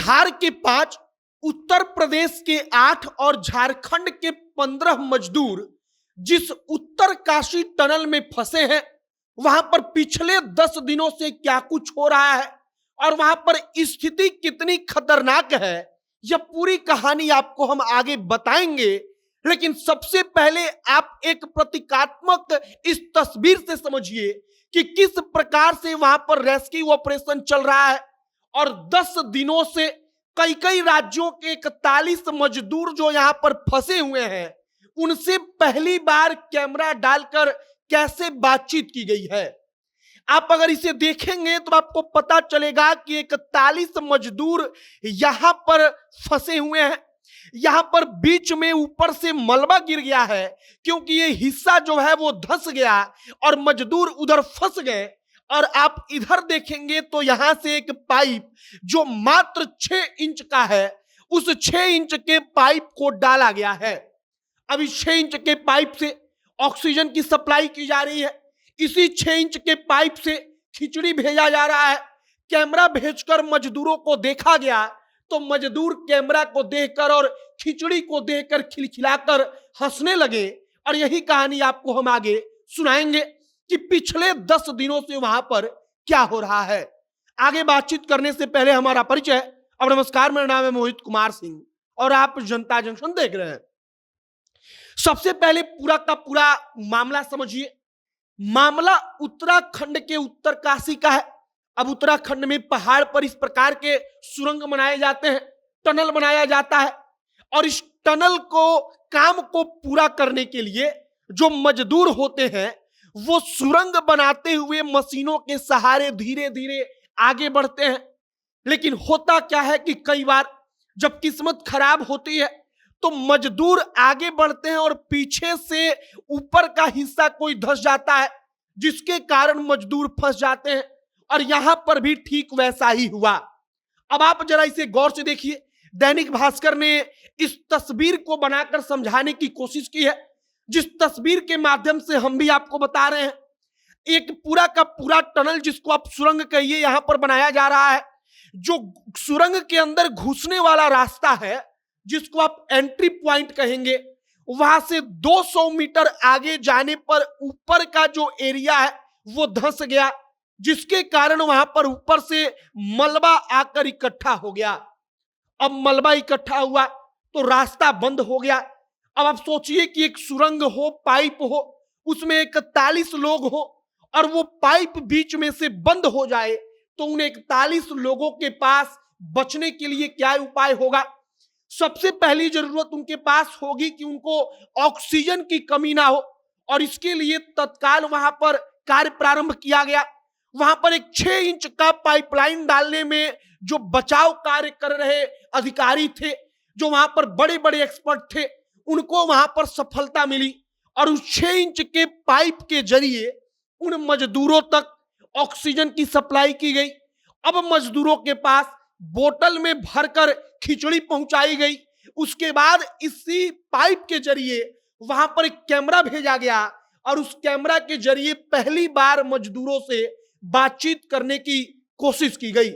बिहार के 5, उत्तर प्रदेश के 8 और झारखंड के 15 मजदूर जिस उत्तरकाशी टनल में फंसे हैं, वहां पर पिछले 10 दिनों से क्या कुछ हो रहा है और वहां पर स्थिति कितनी खतरनाक है, यह पूरी कहानी आपको हम आगे बताएंगे। लेकिन सबसे पहले आप एक प्रतीकात्मक इस तस्वीर से समझिए कि किस प्रकार से वहां पर रेस्क्यू ऑपरेशन चल रहा है और 10 दिनों से कई कई राज्यों के 41 मजदूर जो यहां पर फंसे हुए हैं, उनसे पहली बार कैमरा डालकर कैसे बातचीत की गई है। आप अगर इसे देखेंगे तो आपको पता चलेगा कि 41 मजदूर यहां पर फंसे हुए हैं। यहां पर बीच में ऊपर से मलबा गिर गया है क्योंकि ये हिस्सा जो है वो धंस गया और मजदूर उधर फंस गए। और आप इधर देखेंगे तो यहां से एक पाइप जो मात्र 6 इंच का है, उस 6 इंच के पाइप को डाला गया है। अब इस 6 इंच के पाइप से ऑक्सीजन की सप्लाई की जा रही है। इसी 6 इंच के पाइप से खिचड़ी भेजा जा रहा है। कैमरा भेजकर मजदूरों को देखा गया तो मजदूर कैमरा को देखकर और खिचड़ी को देखकर खिलखिलाकर हंसने लगे। और यही कहानी आपको हम आगे सुनाएंगे कि पिछले 10 दिनों से वहां पर क्या हो रहा है। आगे बातचीत करने से पहले हमारा परिचय। अब नमस्कार, मेरा नाम है मोहित कुमार सिंह और आप जनता जंक्शन देख रहे हैं। सबसे पहले पूरा का पूरा मामला समझिए। मामला उत्तराखंड के उत्तरकाशी का है। अब उत्तराखंड में पहाड़ पर इस प्रकार के सुरंग बनाए जाते हैं, टनल बनाया जाता है और इस टनल को काम को पूरा करने के लिए जो मजदूर होते हैं वो सुरंग बनाते हुए मशीनों के सहारे धीरे धीरे आगे बढ़ते हैं। लेकिन होता क्या है कि कई बार जब किस्मत खराब होती है तो मजदूर आगे बढ़ते हैं और पीछे से ऊपर का हिस्सा कोई धंस जाता है, जिसके कारण मजदूर फंस जाते हैं। और यहां पर भी ठीक वैसा ही हुआ। अब आप जरा इसे गौर से देखिए। दैनिक भास्कर ने इस तस्वीर को बनाकर समझाने की कोशिश की है, जिस तस्वीर के माध्यम से हम भी आपको बता रहे हैं। एक पूरा का पूरा टनल, जिसको आप सुरंग कहिए, यहां पर बनाया जा रहा है। जो सुरंग के अंदर घुसने वाला रास्ता है, जिसको आप एंट्री पॉइंट कहेंगे, वहां से 200 मीटर आगे जाने पर ऊपर का जो एरिया है वो धंस गया, जिसके कारण वहां पर ऊपर से मलबा आकर इकट्ठा हो गया। अब मलबा इकट्ठा हुआ तो रास्ता बंद हो गया। अब आप सोचिए कि एक सुरंग हो, पाइप हो, उसमें 41 लोग हो और वो पाइप बीच में से बंद हो जाए तो उन 41 लोगों के पास बचने के लिए क्या उपाय होगा। सबसे पहली जरूरत उनके पास होगी कि उनको ऑक्सीजन की कमी ना हो और इसके लिए तत्काल वहां पर कार्य प्रारंभ किया गया। वहां पर एक 6 इंच का पाइपलाइन डालने में जो बचाव कार्य कर रहे अधिकारी थे, जो वहां पर बड़े बड़े एक्सपर्ट थे, उनको वहां पर सफलता मिली और उस 6 इंच के पाइप के जरिए उन मजदूरों तक ऑक्सीजन की सप्लाई की गई। अब मजदूरों के पास बोतल में भरकर खिचड़ी पहुंचाई गई। उसके बाद इसी पाइप के जरिए वहां पर एक कैमरा भेजा गया और उस कैमरा के जरिए पहली बार मजदूरों से बातचीत करने की कोशिश की गई।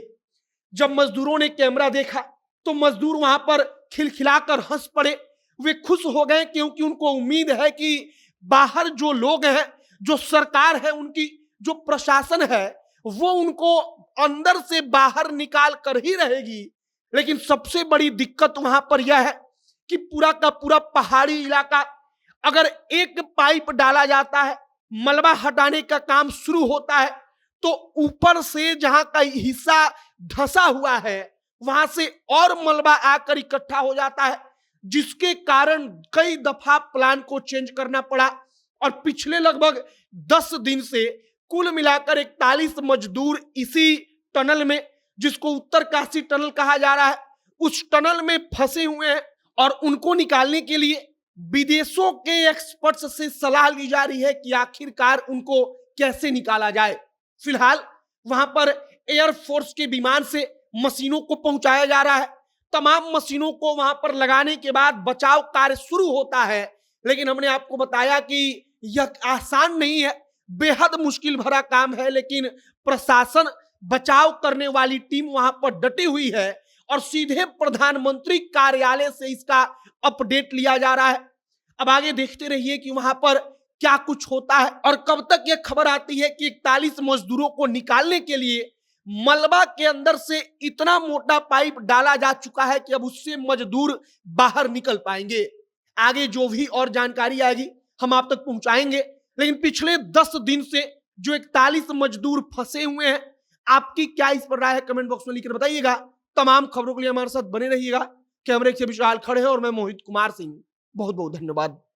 जब मजदूरों ने कैमरा देखा तो मजदूर वहां पर खिलखिलाकर हंस पड़े। वे खुश हो गए क्योंकि उनको उम्मीद है कि बाहर जो लोग हैं, जो सरकार है, उनकी जो प्रशासन है, वो उनको अंदर से बाहर निकाल कर ही रहेगी। लेकिन सबसे बड़ी दिक्कत वहां पर यह है कि पूरा का पूरा पहाड़ी इलाका, अगर एक पाइप डाला जाता है, मलबा हटाने का काम शुरू होता है तो ऊपर से जहां का हिस्सा धंसा हुआ है वहां से और मलबा आकर इकट्ठा हो जाता है, जिसके कारण कई दफा प्लान को चेंज करना पड़ा। और पिछले लगभग 10 दिन से कुल मिलाकर 41 मजदूर इसी टनल में, जिसको उत्तरकाशी टनल कहा जा रहा है, उस टनल में फंसे हुए हैं और उनको निकालने के लिए विदेशों के एक्सपर्ट्स से सलाह ली जा रही है कि आखिरकार उनको कैसे निकाला जाए। फिलहाल वहां पर एयरफोर्स के विमान से मशीनों को पहुंचाया जा रहा है। तमाम मशीनों को वहां पर लगाने के बाद बचाव कार्य शुरू होता है। लेकिन हमने आपको बताया कि यह आसान नहीं है, बेहद मुश्किल भरा काम है। लेकिन प्रशासन, बचाव करने वाली टीम वहां पर डटी हुई है और सीधे प्रधानमंत्री कार्यालय से इसका अपडेट लिया जा रहा है। अब आगे देखते रहिए कि वहां पर क्या कुछ होता है और कब तक यह खबर आती है कि 41 मजदूरों को निकालने के लिए मलबा के अंदर से इतना मोटा पाइप डाला जा चुका है कि अब उससे मजदूर बाहर निकल पाएंगे। आगे जो भी और जानकारी आएगी हम आप तक पहुंचाएंगे। लेकिन पिछले 10 दिन से जो 41 मजदूर फंसे हुए हैं, आपकी क्या इस पर राय है? कमेंट बॉक्स में लिखकर बताइएगा। तमाम खबरों के लिए हमारे साथ बने रहिएगा। कैमरे से विशाल खड़े हैं और मैं मोहित कुमार सिंह। बहुत बहुत धन्यवाद।